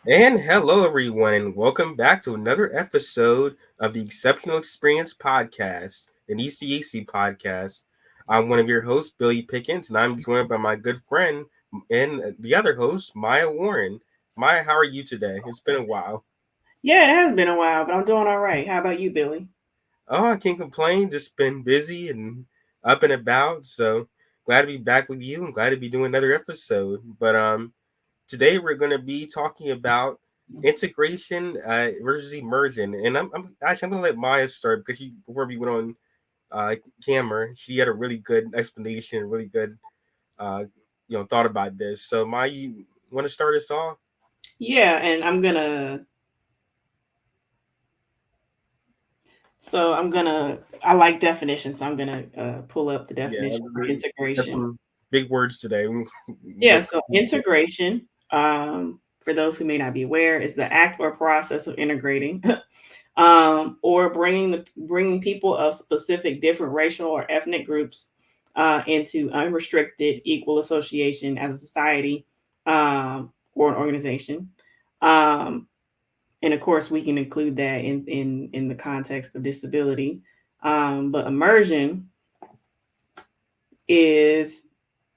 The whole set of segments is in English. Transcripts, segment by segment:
And hello, everyone, and welcome back to another episode of the Exceptional Experience Podcast, an ECAC podcast. I'm one of your hosts, Billy Pickens, and I'm joined by my good friend and the other host, Maya Warren. Maya, how are you today? It's been a while. Yeah, it has been a while, but I'm doing all right. How about you, Billy? Oh, I can't complain. Just been busy and up and about. So glad to be back with you and glad to be doing another episode. But today we're going to be talking about integration versus immersion, and I'm going to let Maya start because she before we went on uh, camera, she had a really good explanation, really good uh, thought about this. So Maya, you want to start us off? Yeah, and I'm gonna. I like definitions, so I'm gonna pull up the Yeah, definition for we got integration. some big words today. Yeah, But so integration, for those who may not be aware, is the act or process of integrating, or bringing people of specific different racial or ethnic groups into unrestricted equal association as a society or an organization. Um, and of course we can include that in the context of disability, but immersion is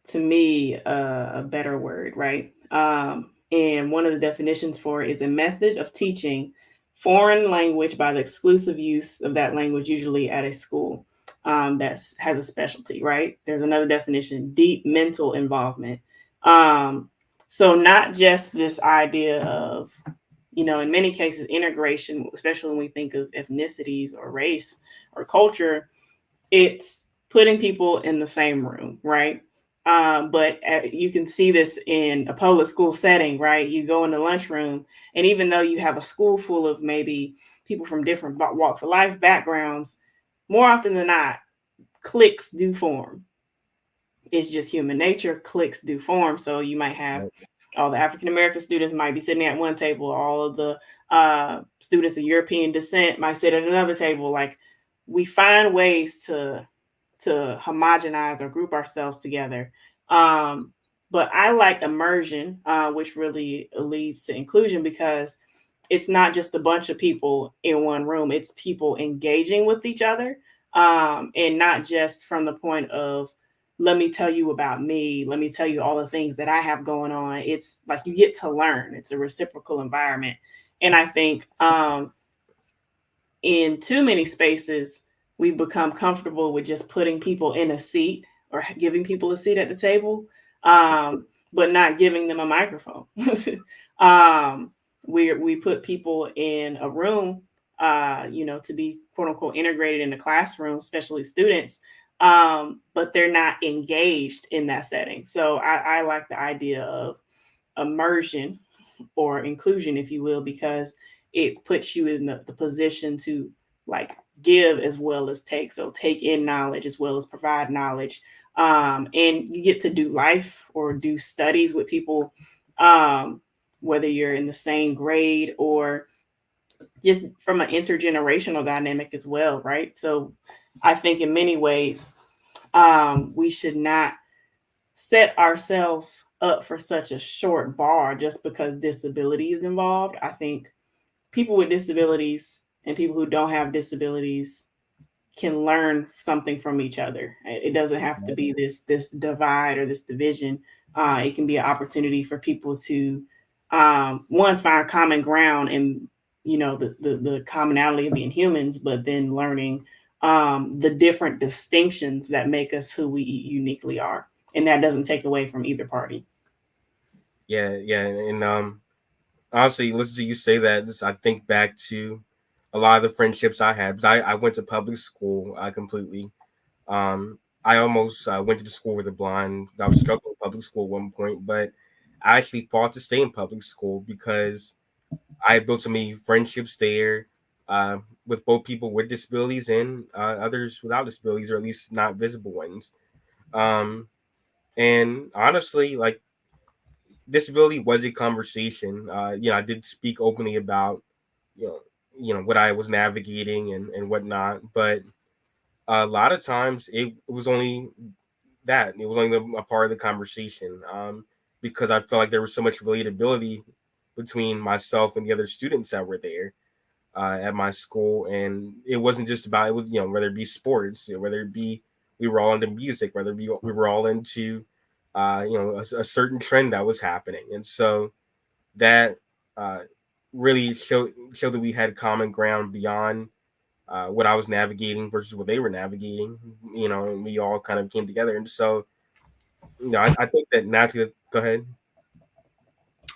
to me a better word, right? And one of the definitions for it is a method of teaching foreign language by the exclusive use of that language, usually at a school that has a specialty, right? There's another definition: deep mental involvement. um, so not just this idea of, in many cases, integration, especially when we think of ethnicities or race or culture, it's putting people in the same room, right? But you can see this in a public school setting, right? You go in the lunchroom, and even though you have a school full of maybe people from different walks of life, backgrounds, more often than not, cliques do form. It's just human nature. Cliques do form. So you might have all the African American students might be sitting at one table. All of the students of European descent might sit at another table. Like, we find ways to homogenize or group ourselves together. Um, but I like immersion, which really leads to inclusion, because it's not just a bunch of people in one room, it's people engaging with each other, and not just from the point of, let me tell you about me, let me tell you all the things that I have going on. It's like you get to learn, it's a reciprocal environment. And I think in too many spaces, we've become comfortable with just putting people in a seat or giving people a seat at the table, but not giving them a microphone. um, we put people in a room, to be quote unquote integrated in the classroom, especially students, but they're not engaged in that setting. So I like the idea of immersion or inclusion, if you will, because it puts you in the position to, like, give as well as take. So take in knowledge as well as provide knowledge. And you get to do life or do studies with people, um, whether you're in the same grade or just from an intergenerational dynamic as well, right? So I think in many ways, we should not set ourselves up for such a short bar just because disability is involved. I think people with disabilities and people who don't have disabilities can learn something from each other. It doesn't have to be this divide or this division. It can be an opportunity for people to, one, find common ground and, the commonality of being humans, but then learning the different distinctions that make us who we uniquely are, and that doesn't take away from either party. yeah, and honestly, listen to you say that. I think back to a lot of the friendships I had. Because I went to public school. I completely. I almost went to the school with the blind. I was struggling with public school at one point, but I actually fought to stay in public school because I built so many friendships there, uh, with both people with disabilities and others without disabilities, or at least not visible ones. Um, and honestly, like, disability was a conversation. I did speak openly about you know what I was navigating and whatnot, but a lot of times it was only that it was only a part of the conversation, because I felt like there was so much relatability between myself and the other students that were there at my school. And it wasn't just about, it was, whether it be sports, whether it be we were all into music, whether it be we were all into a certain trend that was happening. And so that uh, really showed that we had common ground beyond what I was navigating versus what they were navigating. And we all kind of came together. And so I think that naturally. Go ahead.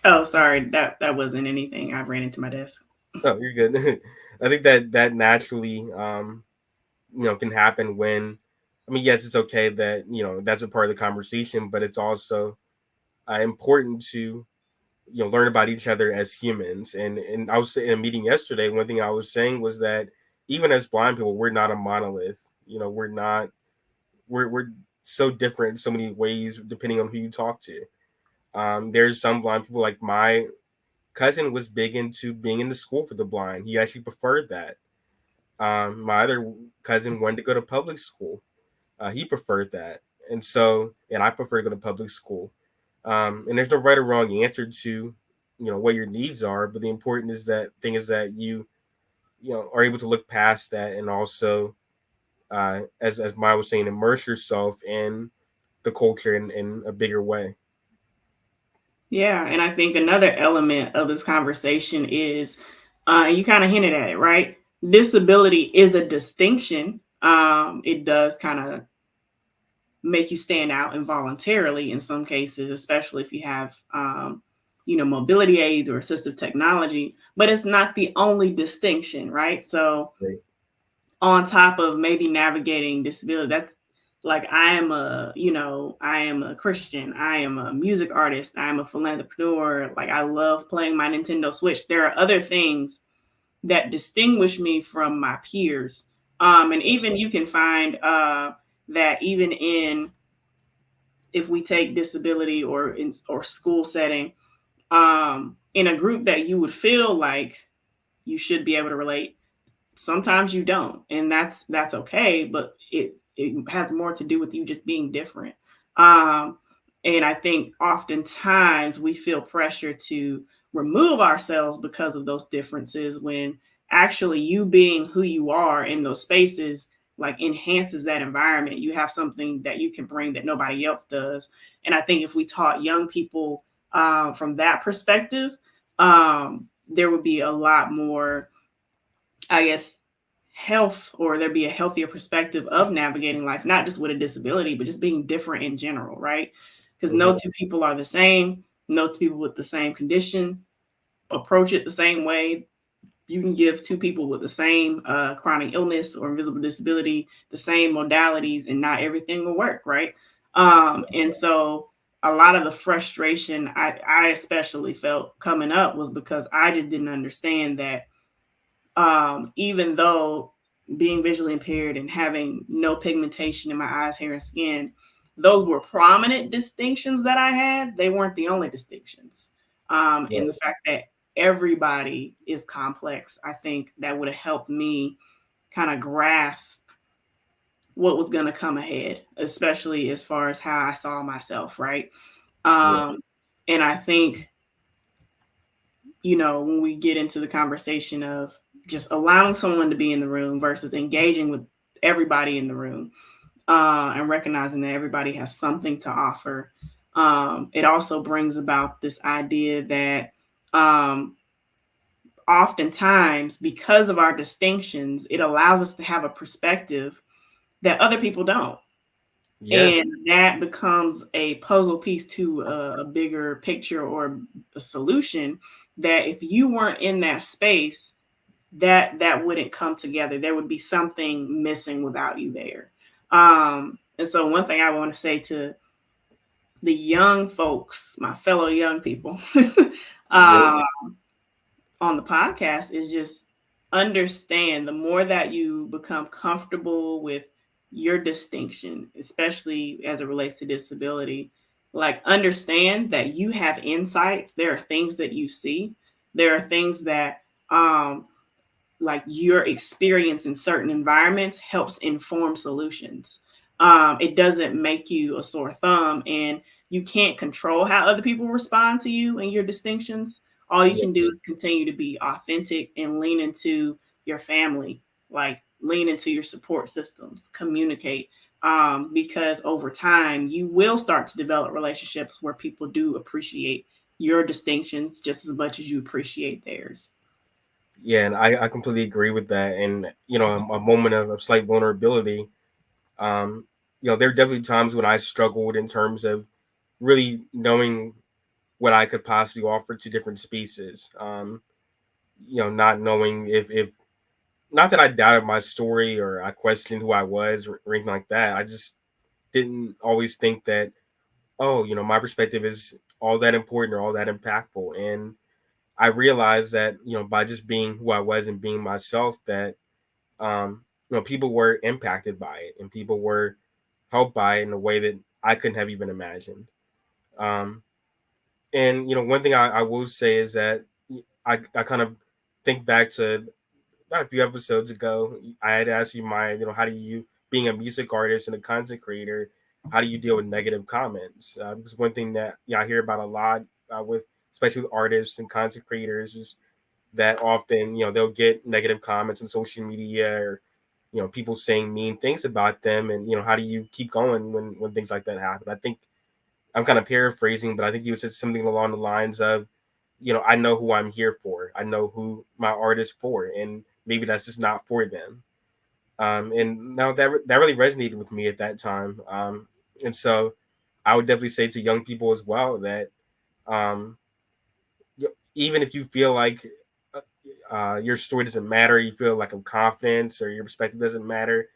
Oh, sorry, that wasn't anything. I ran into my desk. No, you're good. I think that naturally, can happen when. I mean, yes, it's okay that that's a part of the conversation, but it's also important to learn about each other as humans. And I was in a meeting yesterday. One thing I was saying was that even as blind people, we're not a monolith. We're not. We're so different in so many ways depending on who you talk to. There's some blind people, like my cousin was big into being in the school for the blind. He actually preferred that. My other cousin wanted to go to public school. He preferred that. And I prefer to go to public school. And there's no right or wrong answer to, what your needs are. But the important thing is that you are able to look past that, and also, as Maya was saying, immerse yourself in the culture in a bigger way. Yeah, and I think another element of this conversation is, you kind of hinted at it, right? Disability is a distinction. It does kind of make you stand out involuntarily in some cases, especially if you have, mobility aids or assistive technology. But it's not the only distinction, right? So, Right. on top of maybe navigating disability, that's like I am a Christian, I am a music artist, I am a philanthropreneur, like I love playing my Nintendo Switch. There are other things that distinguish me from my peers. And even you can find that even in, if we take disability or school setting, in a group that you would feel like you should be able to relate, sometimes you don't, and that's okay, but it has more to do with you just being different. um and I think oftentimes we feel pressure to remove ourselves because of those differences, when actually you being who you are in those spaces like enhances that environment. You have something that you can bring that nobody else does. And I think if we taught young people from that perspective, there would be a lot more, I guess, health, or there'd be a healthier perspective of navigating life, not just with a disability, but just being different in general, right? Because Hmm. no two people are the same. No two people with the same condition approach it the same way. You can give two people with the same chronic illness or invisible disability the same modalities, and not everything will work, right? And so a lot of the frustration I especially felt coming up was because I just didn't understand that, even though being visually impaired and having no pigmentation in my eyes, hair, and skin, those were prominent distinctions that I had. They weren't the only distinctions. And Right. the fact that everybody is complex, I think that would have helped me kind of grasp what was going to come ahead, especially as far as how I saw myself, right? Yeah. Um, and I think, when we get into the conversation of just allowing someone to be in the room versus engaging with everybody in the room, and recognizing that everybody has something to offer, it also brings about this idea that, oftentimes, because of our distinctions, it allows us to have a perspective that other people don't. Yeah. And that becomes a puzzle piece to a bigger picture or a solution, that if you weren't in that space, that wouldn't come together. There would be something missing without you there. And so one thing I want to say to the young folks, my fellow young people, Yep. uh, on the podcast, is just understand, the more that you become comfortable with your distinction, especially as it relates to disability, like understand that you have insights. There are things that you see. There are things that, like your experience in certain environments helps inform solutions. It doesn't make you a sore thumb, and you can't control how other people respond to you and your distinctions. All you Yeah. can do is continue to be authentic and lean into your family, like lean into your support systems, communicate. Because over time, you will start to develop relationships where people do appreciate your distinctions just as much as you appreciate theirs. Yeah, and I completely agree with that. And a moment of slight vulnerability. Um, there are definitely times when I struggled in terms of really knowing what I could possibly offer to different species. Not knowing if not that I doubted my story or I questioned who I was or anything like that. I just didn't always think that, oh, my perspective is all that important or all that impactful. And I realized that, by just being who I was and being myself, that people were impacted by it and people were helped by it in a way that I couldn't have even imagined. Um, and one thing I will say is that I kind of think back to about a few episodes ago. I had asked you, how do you, being a music artist and a content creator, how do you deal with negative comments? Because one thing that I hear about a lot with, especially with artists and content creators, is that often they'll get negative comments on social media or people saying mean things about them, and how do you keep going when things like that happen? I think I'm kind of paraphrasing, but I think you said something along the lines of, I know who I'm here for. I know who my art is for, and maybe that's just not for them. And now that really resonated with me at that time. And so I would definitely say to young people as well that um, even if you feel like your story doesn't matter, you feel like of confidence or your perspective doesn't matter,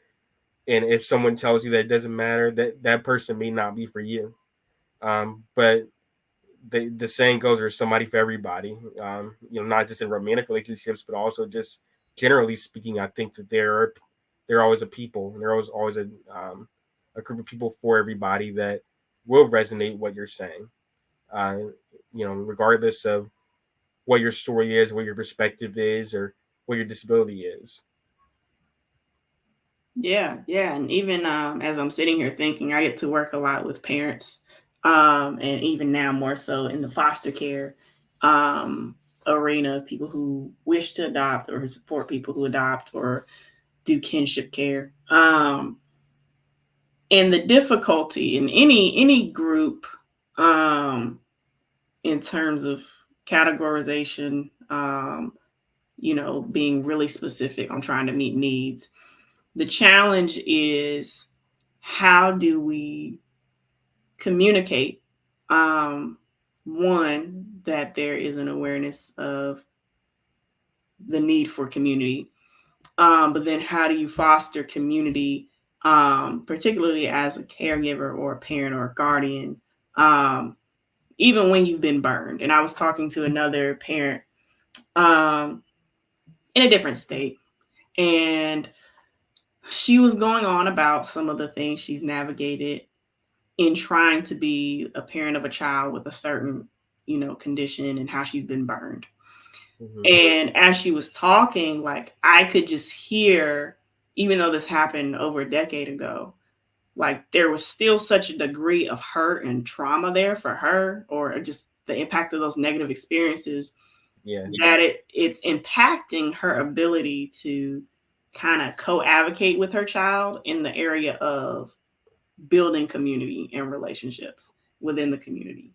and if someone tells you that it doesn't matter, that person may not be for you. But the saying goes, there's somebody for everybody. Not just in romantic relationships, but also just generally speaking. I think that there are always a people, and there are always a group of people for everybody that will resonate what you're saying. Uh, regardless of what your story is, what your perspective is, or what your disability is. Yeah, yeah. And even as I'm sitting here thinking, I get to work a lot with parents, and even now more so in the foster care um, arena, people who wish to adopt or who support people who adopt or do kinship care. And the difficulty in any group, um, in terms of categorization, being really specific on trying to meet needs. The challenge is, how do we communicate, um, one, that there is an awareness of the need for community, but then how do you foster community, particularly as a caregiver or a parent or a guardian, um, even when you've been burned. And I was talking to another parent um, in a different state, and she was going on about some of the things she's navigated in trying to be a parent of a child with a certain, condition, and how she's been burned. Mm-hmm. And as she was talking, like I could just hear, even though this happened over a decade ago, like there was still such a degree of hurt and trauma there for her, or just the impact of those negative experiences, Yeah. that it's impacting her ability to kind of co-advocate with her child in the area of building community and relationships within the community.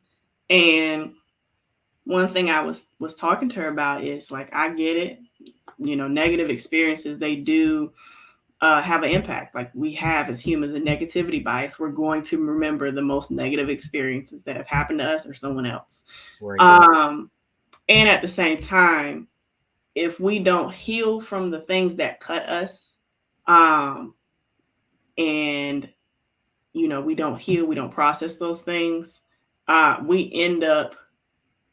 And one thing I was talking to her about is like, I get it, negative experiences, they do have an impact. Like we have as humans a negativity bias. We're going to remember the most negative experiences that have happened to us or someone else. Right. Um, and at the same time, if we don't heal from the things that cut us, um, and we don't heal, we don't process those things, we end up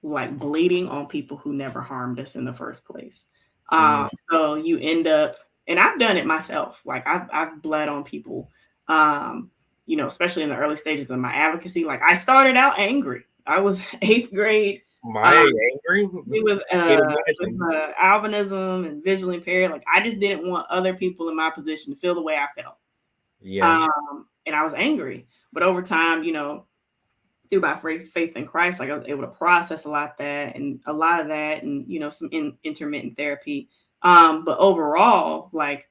like bleeding on people who never harmed us in the first place. Mm, So you end up, and I've done it myself. Like I've bled on people, especially in the early stages of my advocacy. Like I started out angry. I was eighth grade. my Um, angry. it was Can't imagine. albinism and visually impaired. Like I just didn't want other people in my position to feel the way I felt. Yeah. And I was angry. But over time, through my faith in Christ, like I was able to process a lot of that, and some intermittent therapy. But overall, like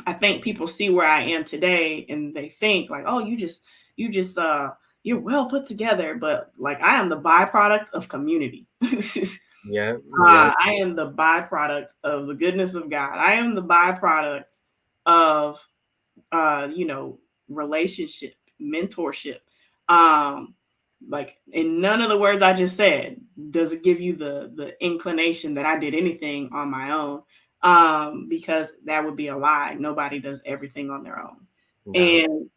I think people see where I am today, and they think like, oh, you just you're well put together, but like I am the byproduct of community. Yeah, yeah, I am the byproduct of the goodness of God. I am the byproduct of you know, relationship, mentorship. Um, like in none of the words I just said does it give you the inclination that I did anything on my own. Because that would be a lie. Nobody does everything on their own. no, And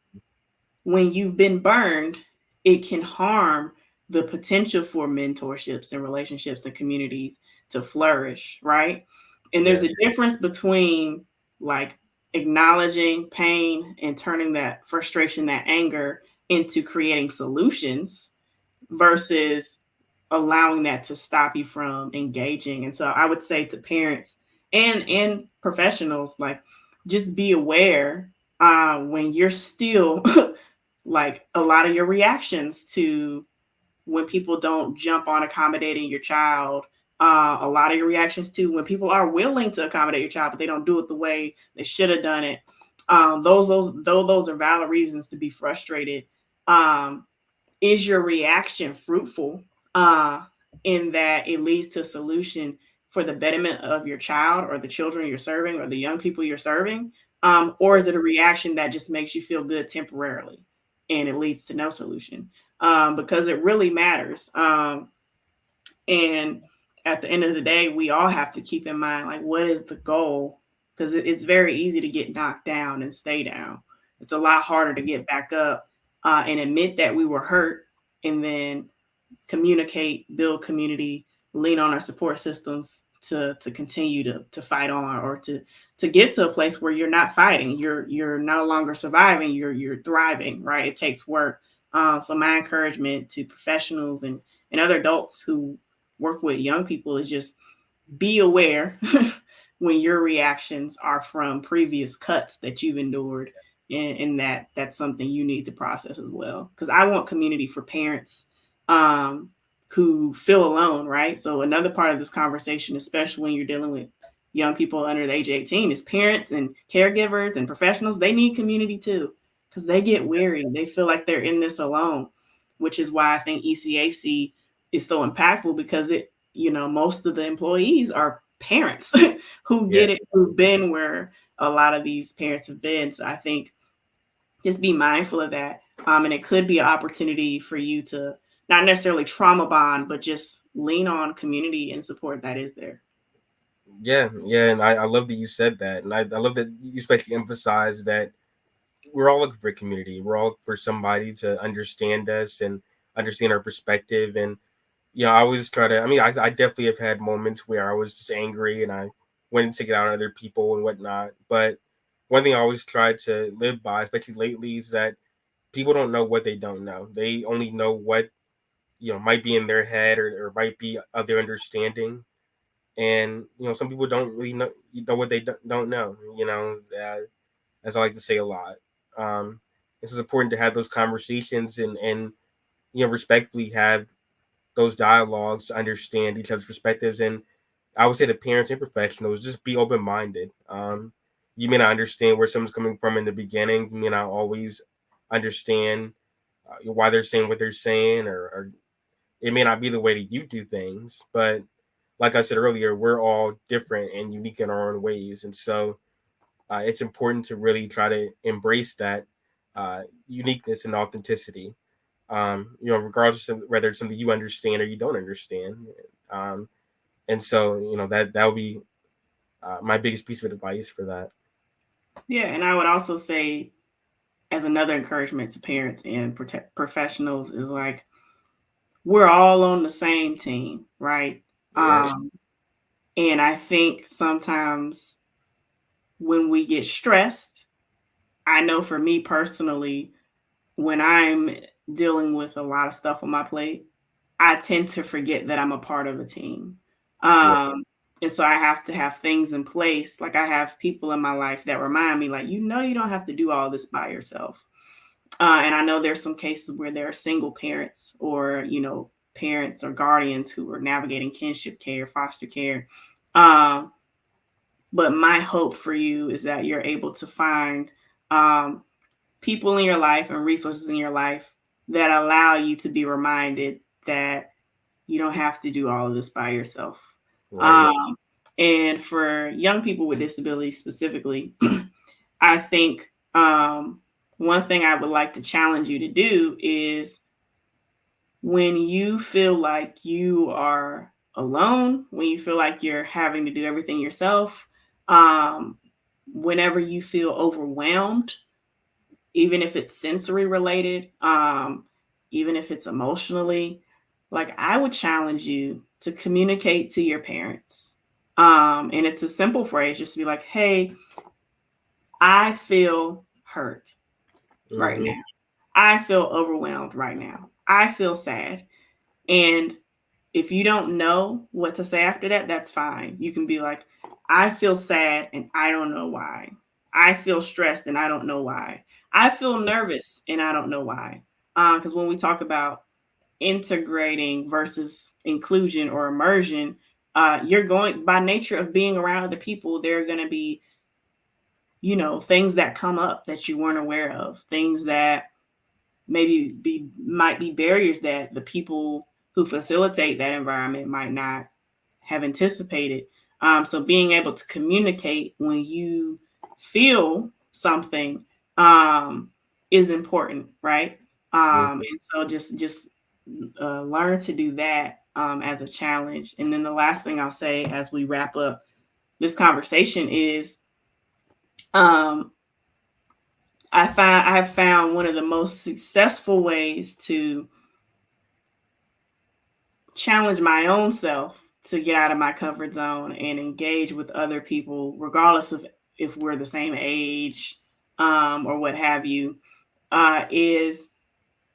when you've been burned, it can harm the potential for mentorships and relationships and communities to flourish, right? And there's yeah, a difference between like acknowledging pain and turning that frustration, that anger into creating solutions versus allowing that to stop you from engaging. And so I would say to parents and professionals, like just be aware when you're still like a lot of your reactions to when people don't jump on accommodating your child, a lot of your reactions to when people are willing to accommodate your child but they don't do it the way they should have done it. Those are valid reasons to be frustrated. um, is your reaction fruitful, uh, in that it leads to a solution for the betterment of your child or the children you're serving or the young people you're serving? Or is it a reaction that just makes you feel good temporarily and it leads to no solution? Because it really matters. And at the end of the day, we all have to keep in mind, like, what is the goal? Because it's very easy to get knocked down and stay down. It's a lot harder to get back up, and admit that we were hurt, and then communicate, build community, lean on our support systems to continue to fight on, or to get to a place where you're not fighting, you're no longer surviving, you're thriving, right? It takes work. So my encouragement to professionals and other adults who work with young people is just be aware when your reactions are from previous cuts that you've endured, and that's something you need to process as well, because I want community for parents um, who feel alone, right? So another part of this conversation, especially when you're dealing with young people under the age of 18, is parents and caregivers and professionals. They need community too, because they get weary, they feel like they're in this alone, which is why I think ECAC is so impactful, because it, most of the employees are parents who yeah, get it, who've been where a lot of these parents have been. So I think just be mindful of that. And it could be an opportunity for you to not necessarily trauma bond, but just lean on community and support that is there. yeah, yeah. And I love that you said that, and I love that you especially emphasize that we're all looking for a community. We're all looking for somebody to understand us and understand our perspective. And I always try to. I mean, I definitely have had moments where I was just angry and I went and take it out on other people and whatnot. But one thing I always try to live by, especially lately, is that people don't know what they don't know. They only know what might be in their head or might be of their understanding. And some people don't really know what they don't know. As I like to say a lot. Um, this is important to have those conversations and respectfully have those dialogues to understand each other's perspectives. And I would say to parents and professionals, just be open minded. You may not understand where someone's coming from in the beginning. You may not always understand why they're saying what they're saying, or it may not be the way that you do things. But like I said earlier, we're all different and unique in our own ways. And so it's important to really try to embrace that uniqueness and authenticity. Regardless of whether it's something you understand or you don't understand. Um, and so, that would be my biggest piece of advice for that. Yeah, and I would also say, as another encouragement to parents and professionals, is like we're all on the same team, right? Yeah, Um, and I think sometimes when we get stressed, I know for me personally, when I'm dealing with a lot of stuff on my plate, I tend to forget that I'm a part of a team. yeah, Um, and so I have to have things in place. Like I have people in my life that remind me, like, you don't have to do all this by yourself. And I know there's some cases where there are single parents or, parents or guardians who are navigating kinship care, foster care. Um, but my hope for you is that you're able to find um, people in your life and resources in your life that allow you to be reminded that you don't have to do all of this by yourself. Right. Um, and for young people with disabilities specifically, I think one thing I would like to challenge you to do is when you feel like you are alone, when you feel like you're having to do everything yourself, um, whenever you feel overwhelmed, even if it's sensory related, even if it's emotionally, like I would challenge you to communicate to your parents. And it's a simple phrase, just to be like, hey, I feel hurt right Mm-hmm. now. I feel overwhelmed right now. I feel sad. And if you don't know what to say after that, that's fine. You can be like, I feel sad and I don't know why. I feel stressed and I don't know why. I feel nervous and I don't know why. Because when we talk about integrating versus inclusion or immersion, you're going by nature of being around other people, there are going to be, things that come up that you weren't aware of, things that might be barriers that the people who facilitate that environment might not have anticipated. So being able to communicate when you feel something is important, right? Mm-hmm. And so just learn to do that as a challenge. And then the last thing I'll say as we wrap up this conversation is um, I have found one of the most successful ways to challenge my own self to get out of my comfort zone and engage with other people, regardless of if we're the same age or what have you, is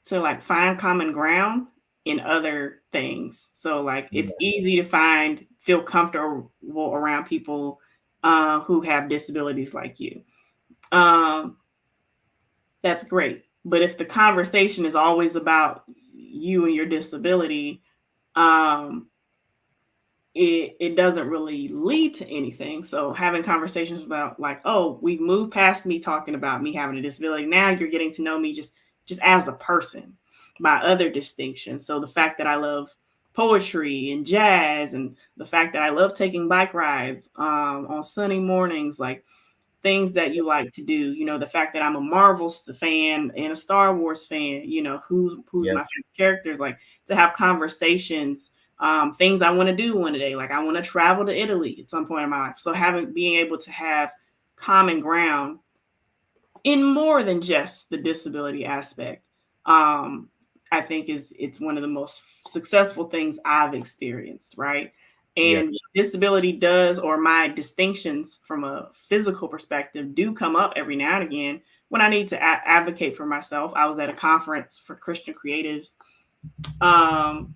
to like find common ground in other things. So like it's easy to feel comfortable around people who have disabilities like you. Um, that's great. But if the conversation is always about you and your disability, um, it doesn't really lead to anything. So having conversations about like, oh, we've moved past me talking about me having a disability. Now you're getting to know me just as a person, my other distinctions. So the fact that I love poetry and jazz, and the fact that I love taking bike rides on sunny mornings, like things that you like to do. The fact that I'm a Marvel fan and a Star Wars fan. Who's Yeah. my favorite characters. Like to have conversations, things I want to do one day. Like I want to travel to Italy at some point in my life. So being able to have common ground in more than just the disability aspect, um, I think it's one of the most successful things I've experienced, right? Yeah. And disability does, or my distinctions from a physical perspective, do come up every now and again when I need to advocate for myself. I was at a conference for Christian creatives um,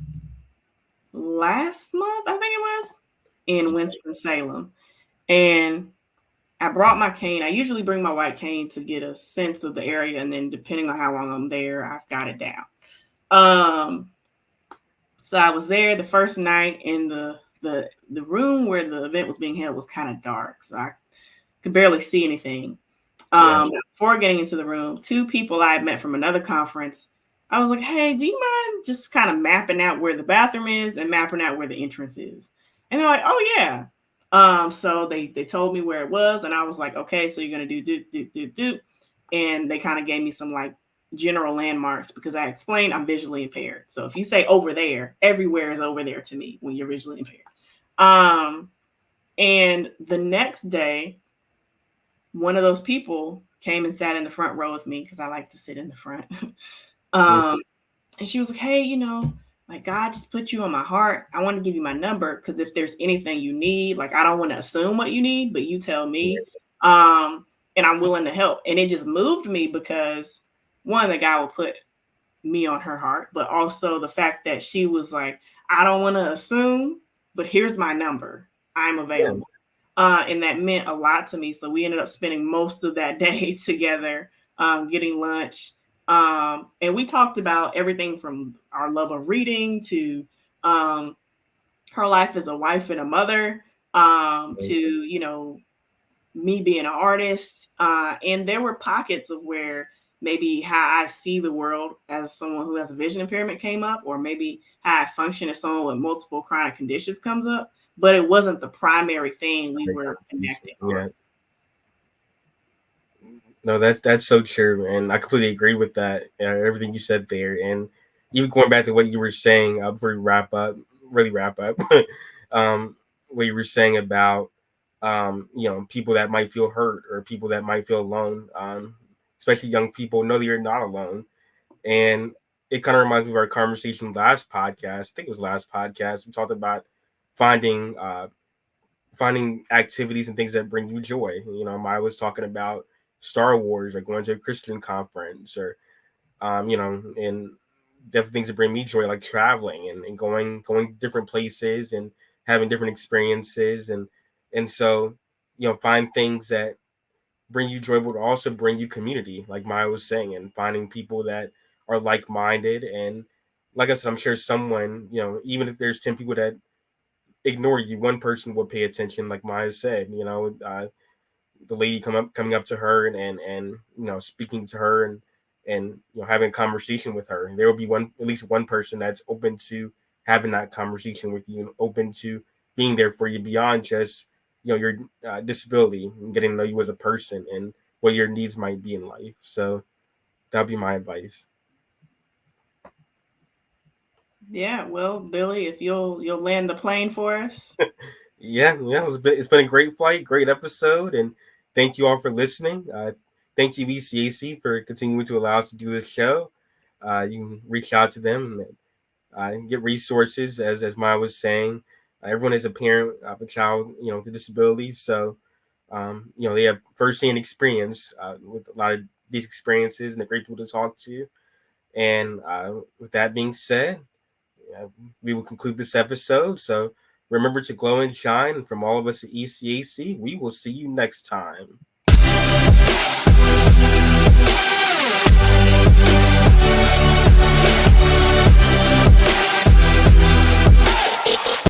last month, I think it was, in Winston-Salem, and I brought my cane. I usually bring my white cane to get a sense of the area, and then depending on how long I'm there, I've got it down. Um, so I was there the first night, and the room where the event was being held was kind of dark, so I could barely see anything. Yeah. Before getting into the room, two people I had met from another conference, I was like, "Hey, do you mind just kind of mapping out where the bathroom is and mapping out where the entrance is?" And they're like, "Oh yeah." So they told me where it was, and I was like, "Okay, so you're gonna do," and they kind of gave me some like general landmarks because I explained I'm visually impaired. So if you say over there, everywhere is over there to me when you're visually impaired. Um, and the next day, one of those people came and sat in the front row with me because I like to sit in the front. Mm-hmm. um, and she was like, "Hey, like God just put you on my heart. I want to give you my number because if there's anything you need, like I don't want to assume what you need, but you tell me, and I'm willing to help." And it just moved me because one, the guy will put me on her heart, but also the fact that she was like, "I don't want to assume, but here's my number. I'm Yeah. available." And that meant a lot to me. So we ended up spending most of that day together, getting lunch. And we talked about everything from our love of reading to um, her life as a wife and a mother, to, me being an artist. And there were pockets of where maybe how I see the world as someone who has a vision impairment came up, or maybe how I function as someone with multiple chronic conditions comes up. But it wasn't the primary thing we Great were contribution. connecting on. Yeah. No, that's so true, and I completely agree with that. Everything you said there, and even going back to what you were saying before we wrap up, really wrap up, um, what you were saying about people that might feel hurt or people that might feel alone, especially young people know that you're not alone, and it kind of reminds me of our conversation last podcast. I think it was last podcast. We talked about finding finding activities and things that bring you joy. I was talking about Star Wars, or going to a Christian conference, or and different things that bring me joy, like traveling and going to different places and having different experiences, and so find things that bring you joy, but also bring you community, like Maya was saying, and finding people that are like minded. And like I said, I'm sure someone, even if there's 10 people that ignore you, one person will pay attention, like Maya said. The lady coming up to her and speaking to her, and having a conversation with her. There will be one, at least one person that's open to having that conversation with you, open to being there for you beyond just your disability, and getting to know you as a person and what your needs might be in life. So that'd be my advice. Yeah, well, Billy, if you'll land the plane for us. Yeah, it's been a great flight, great episode, and thank you all for listening. Thank you ECAC for continuing to allow us to do this show. You can reach out to them and get resources, as Maya was saying. Everyone is a parent of a child, with a disability, so they have firsthand experience with a lot of these experiences, and they're great people to talk to. And with that being said, uh, we will conclude this episode. So remember to glow and shine. And from all of us at ECAC, we will see you next time.